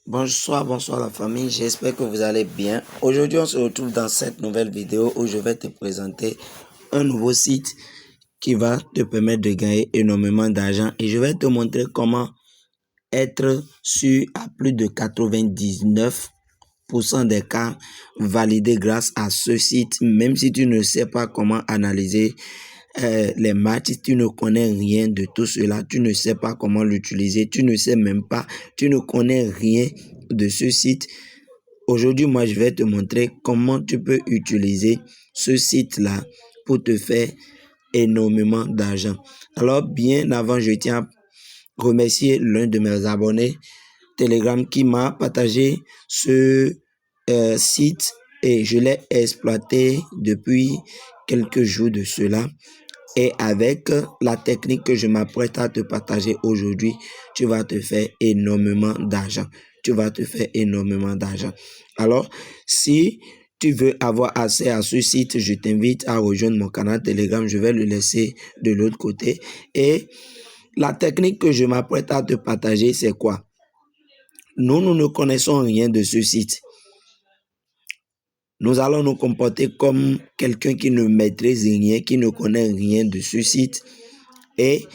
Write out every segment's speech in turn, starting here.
Bonsoir la famille, j'espère que vous allez bien. Aujourd'hui, on se retrouve dans cette nouvelle vidéo où je vais te présenter un nouveau site qui va te permettre de gagner énormément d'argent et je vais te montrer comment être sûr à plus de 99% des cas validé grâce à ce site, même si tu ne sais pas comment analyser les matchs, tu ne connais rien de tout cela, tu ne sais pas comment l'utiliser, tu ne sais même pas, tu ne connais rien de ce site. Aujourd'hui, moi, je vais te montrer comment tu peux utiliser ce site-là pour te faire énormément d'argent. Alors, bien avant, je tiens à remercier l'un de mes abonnés Telegram qui m'a partagé ce site et je l'ai exploité depuis quelques jours de cela. Et avec la technique que je m'apprête à te partager aujourd'hui, tu vas te faire énormément d'argent. Tu vas te faire énormément d'argent. Alors, si tu veux avoir accès à ce site, je t'invite à rejoindre mon canal Telegram. Je vais le laisser de l'autre côté. Et la technique que je m'apprête à te partager, c'est quoi? Nous ne connaissons rien de ce site. Nous allons nous comporter comme quelqu'un qui ne maîtrise rien, qui ne connaît rien de ce site. Et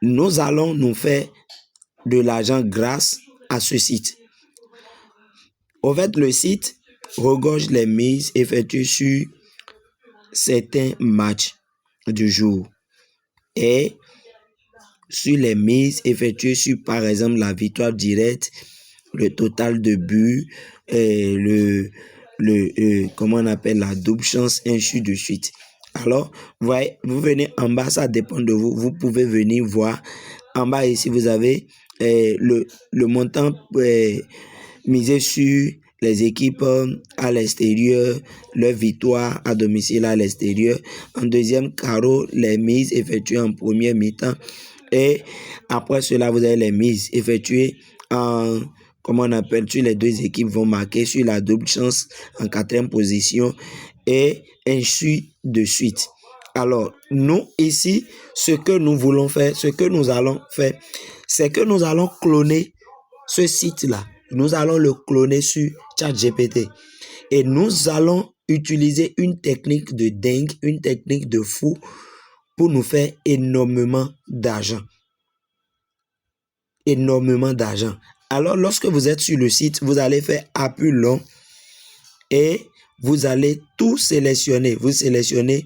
nous allons nous faire de l'argent grâce à ce site. En fait, le site regorge les mises effectuées sur certains matchs du jour. Et sur les mises effectuées sur, par exemple, la victoire directe, le total de buts, comment on appelle la double chance, ainsi de suite. Alors, voyez, vous venez en bas, ça dépend de vous. Vous pouvez venir voir. En bas ici, vous avez le montant misé sur les équipes à l'extérieur, leur victoire à domicile à l'extérieur. En deuxième carreau, les mises effectuées en première mi-temps. Et après cela, vous avez les mises effectuées en, comment on appelle, sur les deux équipes vont marquer sur la double chance en quatrième position et ainsi de suite. Alors, nous ici, ce que nous voulons faire, ce que nous allons faire, c'est que nous allons cloner ce site-là. Nous allons le cloner sur ChatGPT. Et nous allons utiliser une technique de dingue, une technique de fou pour nous faire énormément d'argent. Énormément d'argent. Alors, lorsque vous êtes sur le site, vous allez faire appui long et vous allez tout sélectionner. Vous sélectionnez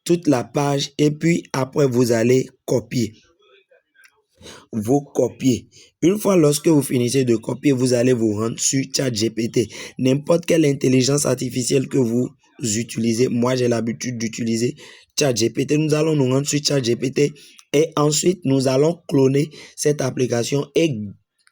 toute la page et puis après, vous allez copier. Vous copiez. Une fois lorsque vous finissez de copier, vous allez vous rendre sur ChatGPT. N'importe quelle intelligence artificielle que vous utilisez. Moi, j'ai l'habitude d'utiliser ChatGPT. Nous allons nous rendre sur ChatGPT et ensuite, nous allons cloner cette application et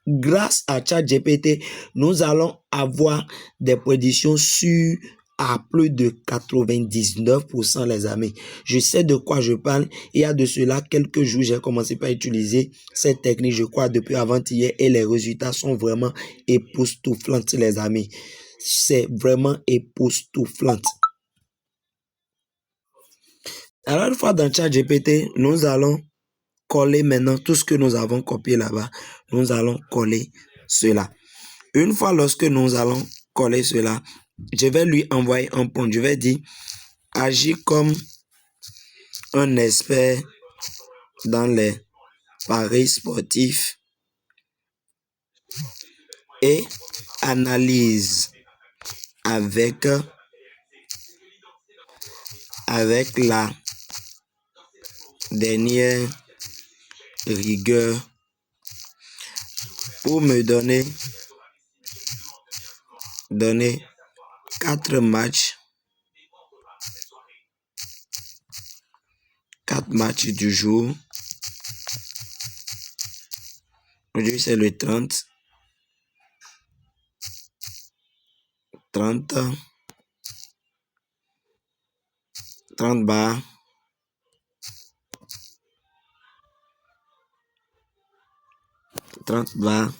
grâce à ChatGPT, nous allons avoir des prédictions sur à plus de 99%, les amis. Je sais de quoi je parle. Il y a de cela quelques jours, j'ai commencé par utiliser cette technique, je crois, depuis avant-hier et les résultats sont vraiment époustouflants, les amis. C'est vraiment époustouflant. Alors, une fois dans ChatGPT, nous allons coller maintenant tout ce que nous avons copié là-bas. Nous allons coller cela. Une fois lorsque nous allons coller cela, je vais lui envoyer un prompt. Je vais dire, agis comme un expert dans les paris sportifs et analyse avec la dernière rigueur pour me donner 4 matchs du jour. Aujourd'hui, c'est le 30 bars. 30 bars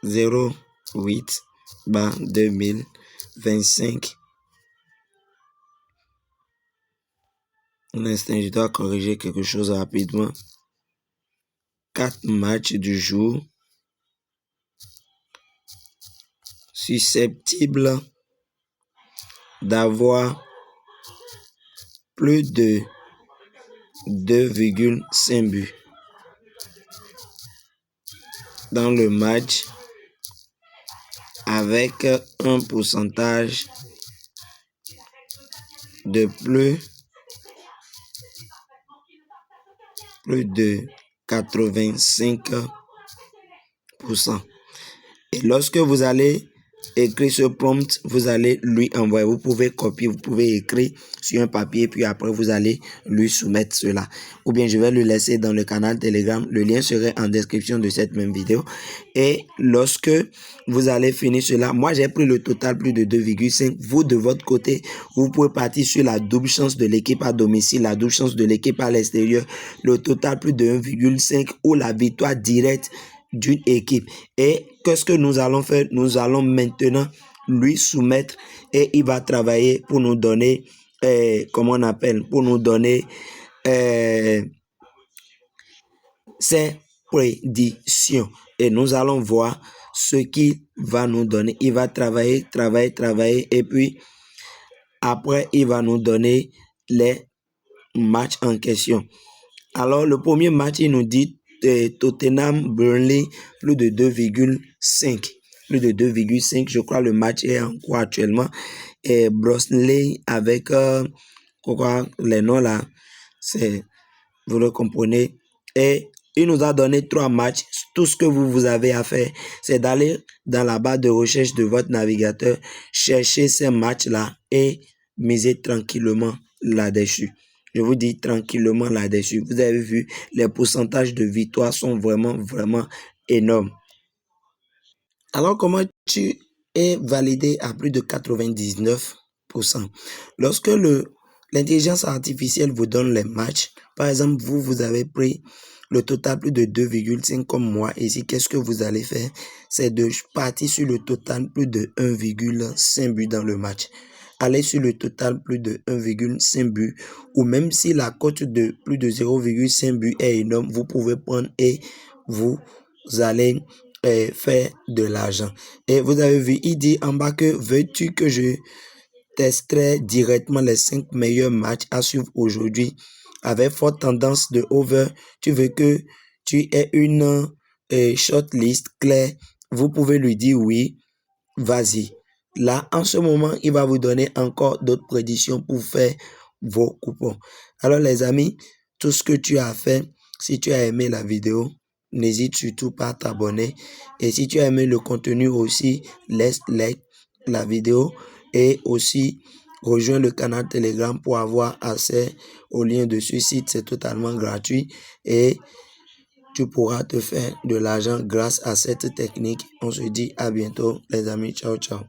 08 bars 2025. Un instant, je dois corriger quelque chose rapidement. 4 matchs du jour. susceptible d'avoir plus de 2,5 buts dans le match avec un pourcentage de plus de 85%. Et lorsque vous allez écrire ce prompt, vous allez lui envoyer. Vous pouvez copier, vous pouvez écrire sur un papier, puis après vous allez lui soumettre cela. Ou bien je vais le laisser dans le canal Telegram. Le lien serait en description de cette même vidéo. Et lorsque vous allez finir cela, moi j'ai pris le total plus de 2,5. Vous de votre côté, vous pouvez partir sur la double chance de l'équipe à domicile, la double chance de l'équipe à l'extérieur, le total plus de 1,5 ou la victoire directe d'une équipe. Et qu'est-ce que nous allons faire? Nous allons maintenant lui soumettre et il va travailler pour nous donner, comment on appelle, pour nous donner ses prédictions. Et nous allons voir ce qu'il va nous donner. Il va travailler, et puis après, il va nous donner les matchs en question. Alors, le premier match, il nous dit Tottenham Burnley plus de 2,5. Plus de 2,5, je crois le match est en cours actuellement. Et Burnley avec les noms là, c'est, vous le comprenez. Et il nous a donné 3 matchs. Tout ce que vous avez à faire, c'est d'aller dans la barre de recherche de votre navigateur, chercher ces matchs-là et miser tranquillement là-dessus. Je vous dis tranquillement là-dessus. Vous avez vu, les pourcentages de victoire sont vraiment énormes. Alors, comment tu es validé à plus de 99%? Lorsque l'intelligence artificielle vous donne les matchs, par exemple, vous avez pris le total plus de 2,5 comme moi. Ici, qu'est-ce que vous allez faire? C'est de partir sur le total plus de 1,5 but dans le match. Allez sur le total plus de 1,5 but, ou même si la cote de plus de 0,5 but est énorme, vous pouvez prendre et vous allez faire de l'argent. Et vous avez vu, il dit en bas que veux-tu que je testerai directement les 5 meilleurs matchs à suivre aujourd'hui avec forte tendance de over. Tu veux que tu aies une shortlist claire? Vous pouvez lui dire oui, vas-y. Là, en ce moment, il va vous donner encore d'autres prédictions pour faire vos coupons. Alors, les amis, tout ce que tu as fait, si tu as aimé la vidéo, n'hésite surtout pas à t'abonner. Et si tu as aimé le contenu aussi, laisse like la vidéo et aussi rejoins le canal Telegram pour avoir accès au lien de ce site. C'est totalement gratuit et tu pourras te faire de l'argent grâce à cette technique. On se dit à bientôt, les amis. Ciao, ciao.